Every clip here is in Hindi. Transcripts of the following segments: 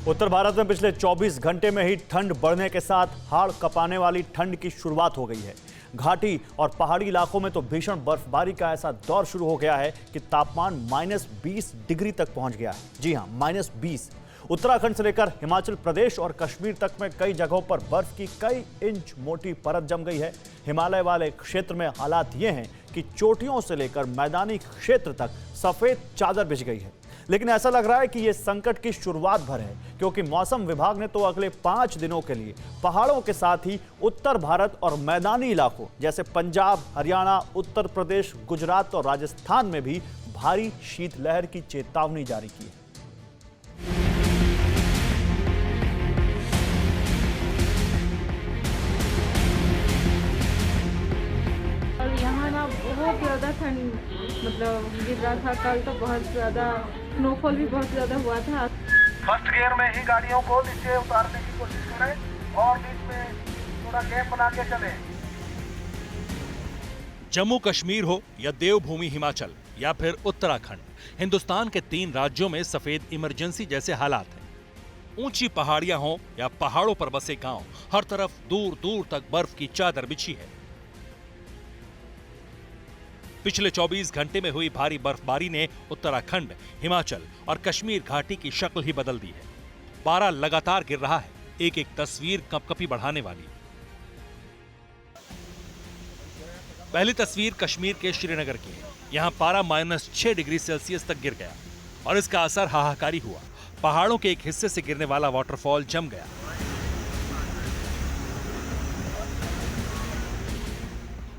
उत्तर भारत में पिछले 24 घंटे में ही ठंड बढ़ने के साथ हाड़ कपाने वाली ठंड की शुरुआत हो गई है। घाटी और पहाड़ी इलाकों में तो भीषण बर्फबारी का ऐसा दौर शुरू हो गया है कि तापमान -20 डिग्री तक पहुंच गया है। जी हां, -20। उत्तराखंड से लेकर हिमाचल प्रदेश और कश्मीर तक में कई जगहों पर बर्फ की कई इंच मोटी परत जम गई है। हिमालय वाले क्षेत्र में हालात ये हैं कि चोटियों से लेकर मैदानी क्षेत्र तक सफेद चादर बिछ गई है। लेकिन ऐसा लग रहा है कि यह संकट की शुरुआत भर है, क्योंकि मौसम विभाग ने तो अगले 5 दिनों के लिए पहाड़ों के साथ ही उत्तर भारत और मैदानी इलाकों जैसे पंजाब, हरियाणा, उत्तर प्रदेश, गुजरात और राजस्थान में भी भारी शीतलहर की चेतावनी जारी की है। यहाँ ना बहुत ज़्यादा ठंड गिर रहा था। कल तो बहुत ज़्यादा स्नोफॉल भी बहुत ज़्यादा हुआ था। फर्स्ट गियर में ही गाड़ियों को नीचे उतारने की कोशिश करें और बीच में थोड़ा गैप बना के चलें। जम्मू कश्मीर हो या देवभूमि हिमाचल या फिर उत्तराखंड, हिंदुस्तान के 3 राज्यों में सफेद इमरजेंसी जैसे हालात हैं। ऊंची पहाड़ियां हो या पहाड़ों पर बसे गांव, हर तरफ दूर दूर तक बर्फ की चादर बिछी है। पिछले 24 घंटे में हुई भारी बर्फबारी ने उत्तराखंड, हिमाचल और कश्मीर घाटी की शक्ल ही बदल दी है। पारा लगातार गिर रहा है, एक एक तस्वीर कंपकपी बढ़ाने वाली। पहली तस्वीर कश्मीर के श्रीनगर की है। यहां पारा -6 डिग्री सेल्सियस तक गिर गया और इसका असर हाहाकारी हुआ। पहाड़ों के एक हिस्से से गिरने वाला वाटरफॉल जम गया।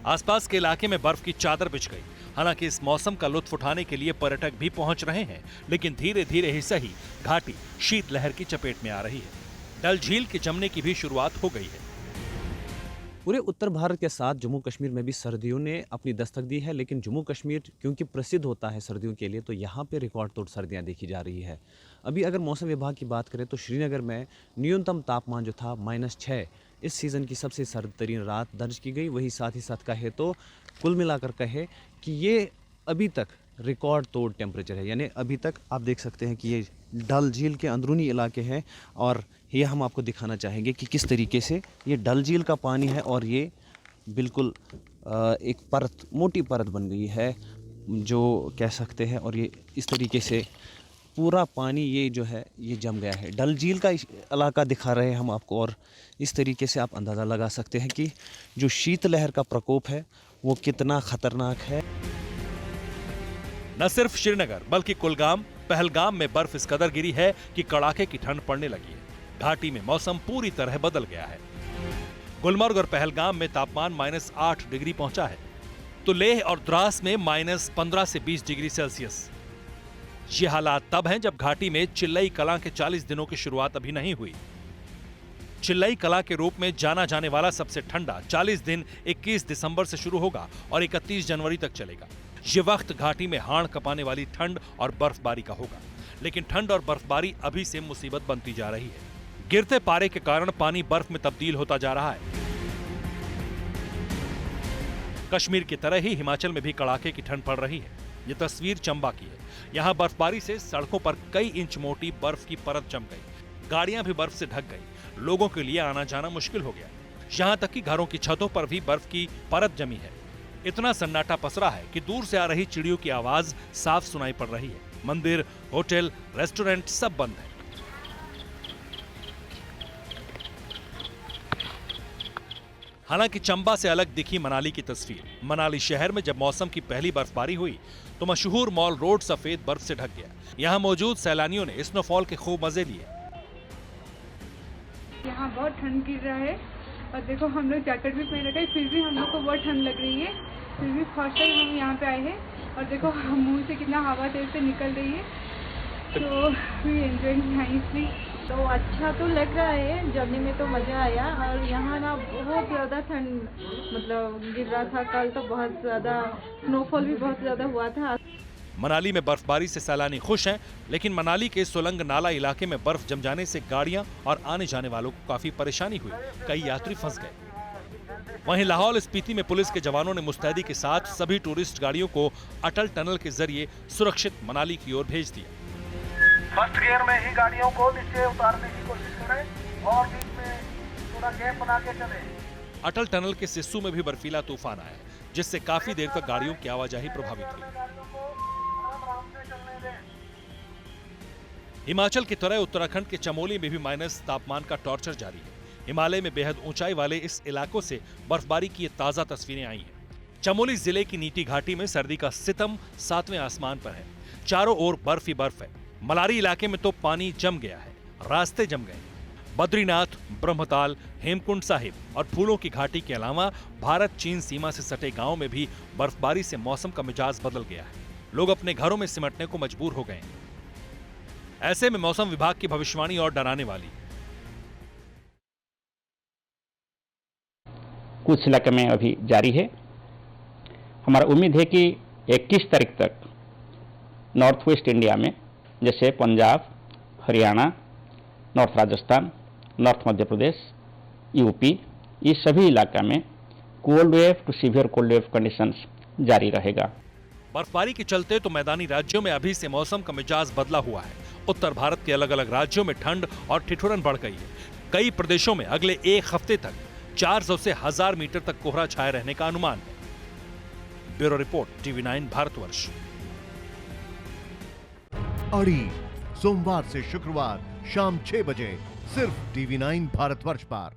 आसपास के इलाके में बर्फ की चादर बिछ गई। हालांकि इस मौसम का लुत्फ उठाने के लिए पर्यटक भी पहुंच रहे हैं, लेकिन धीरे धीरे ही सही घाटी शीतलहर की चपेट में आ रही है। डल झील के जमने की भी शुरुआत हो गई है। पूरे उत्तर भारत के साथ जम्मू कश्मीर में भी सर्दियों ने अपनी दस्तक दी है, लेकिन जम्मू कश्मीर क्योंकि प्रसिद्ध होता है सर्दियों के लिए, तो यहाँ पे रिकॉर्ड तोड़ सर्दियाँ देखी जा रही है। अभी अगर मौसम विभाग की बात करें तो श्रीनगर में न्यूनतम तापमान जो था -6 इस सीज़न की सबसे सर्द तरीन रात दर्ज की गई। वही साथ ही साथ कहे तो कुल मिलाकर कहे कि ये अभी तक रिकॉर्ड तोड़ टेम्परेचर है। यानी अभी तक आप देख सकते हैं कि ये डल झील के अंदरूनी इलाके हैं और ये हम आपको दिखाना चाहेंगे कि किस तरीके से ये डल झील का पानी है और ये बिल्कुल एक परत, मोटी परत बन गई है जो कह सकते हैं। और ये इस तरीके से पूरा पानी ये जो है ये जम गया है। डल झील का इलाका दिखा रहे हैं हम आपको और इस तरीके से आप अंदाज़ा लगा सकते हैं कि जो शीतलहर का प्रकोप है वो कितना खतरनाक है। न सिर्फ श्रीनगर बल्कि कुलगाम, पहलगाम में बर्फ इस कदर गिरी है कि कड़ाके की ठंड पड़ने लगी है। घाटी में मौसम पूरी तरह बदल गया है। गुलमर्ग और पहलगाम में तापमान -8 डिग्री पहुंचा है, तो लेह और द्रास में -15 से 20 डिग्री सेल्सियस। ये हालात तब हैं जब घाटी में चिल्लई कलां के 40 दिनों की शुरुआत अभी नहीं हुई। चिल्लई कलां के रूप में जाना जाने वाला सबसे ठंडा 40 दिन 21 दिसंबर से शुरू होगा और 31 जनवरी तक चलेगा। ये वक्त घाटी में हाड़ कपाने वाली ठंड और बर्फबारी का होगा, लेकिन ठंड और बर्फबारी अभी से मुसीबत बनती जा रही है। गिरते पारे के कारण पानी बर्फ में तब्दील होता जा रहा है। कश्मीर की तरह ही हिमाचल में भी कड़ाके की ठंड पड़ रही है। ये तस्वीर चंबा की है। यहाँ बर्फबारी से सड़कों पर कई इंच मोटी बर्फ की परत जम गई। गाड़ियां भी बर्फ से ढक गई। लोगों के लिए आना जाना मुश्किल हो गया। यहाँ तक कि घरों की छतों पर भी बर्फ की परत जमी है। इतना सन्नाटा पसरा है कि दूर से आ रही चिड़ियों की आवाज साफ सुनाई पड़ रही है। मंदिर, होटल, रेस्टोरेंट सब बंद है। हालांकि चंबा से अलग दिखी मनाली की तस्वीर। मनाली शहर में जब मौसम की पहली बर्फबारी हुई तो मशहूर मॉल रोड सफेद बर्फ से ढक गया। यहाँ मौजूद सैलानियों ने स्नोफॉल के खूब मजे लिए। यहाँ बहुत ठंड गिर रहा है और देखो हम लोग जैकेट भी पहन रखे हैं, फिर भी हम लोग को बहुत ठंड लग रही है। फिर भी फर्स्ट टाइम हम यहाँ पे आए हैं और देखो हम मुंह से कितना हवा तेज से निकल रही है। तो वी एंजॉयिंग नाइसली। तो अच्छा तो लग रहा है, जर्नी में तो मज़ा आया। और यहाँ ना बहुत ज़्यादा ठंड गिर रहा था। कल तो बहुत ज़्यादा स्नोफॉल भी बहुत ज़्यादा हुआ था। मनाली में बर्फबारी से सैलानी खुश हैं, लेकिन मनाली के सोलंग नाला इलाके में बर्फ जम जाने से गाड़ियां और आने जाने वालों को काफी परेशानी हुई। कई यात्री फंस गए। वहीं लाहौल स्पीति में पुलिस के जवानों ने मुस्तैदी के साथ सभी टूरिस्ट गाड़ियों को अटल टनल के जरिए सुरक्षित मनाली की ओर भेज दिया। फर्स्ट गियर में ही गाड़ियों को नीचे उतारने की कोशिश करें और बीच में थोड़ा गैप बना के चलें। अटल टनल के सिस्सू में भी बर्फीला तूफान आया, जिससे काफी देर तक गाड़ियों की आवाजाही प्रभावित हुई। गाड़ियों को आराम से चलने दें। हिमाचल की तरह उत्तराखंड के चमोली में भी माइनस तापमान का टॉर्चर जारी है। हिमालय में बेहद ऊंचाई वाले इस इलाकों से बर्फबारी की ये ताजा तस्वीरें आई हैं। चमोली जिले की नीटी घाटी में सर्दी का सितम 7वें आसमान पर है। चारों ओर बर्फ ही बर्फ है। मलारी इलाके में तो पानी जम गया है, रास्ते जम गए। बद्रीनाथ, ब्रह्मताल, हेमकुंड साहिब और फूलों की घाटी के अलावा भारत चीन सीमा से सटे गांव में भी बर्फबारी से मौसम का मिजाज बदल गया है। लोग अपने घरों में सिमटने को मजबूर हो गए हैं। ऐसे में मौसम विभाग की भविष्यवाणी और डराने वाली। कुछ इलाके में अभी जारी है। हमारा उम्मीद है कि 21 तारीख तक नॉर्थ वेस्ट इंडिया में जैसे Punjab, Haryana, north Rajasthan, north Madhya Pradesh, UP, ये सभी इलाका में cold wave to severe cold wave conditions जारी रहेगा। बर्फबारी के चलते तो मैदानी राज्यों में अभी से मौसम का मिजाज बदला हुआ है। उत्तर भारत के अलग अलग राज्यों में ठंड और ठिठुरन बढ़ गई है। कई प्रदेशों में अगले एक हफ्ते तक 400 से 1000 मीटर तक कोहरा छाए रहने का अनुमान है। Bureau report, TV9 Bharatvarsh. अड़ी सोमवार से शुक्रवार शाम 6 बजे सिर्फ TV9 भारतवर्ष पर।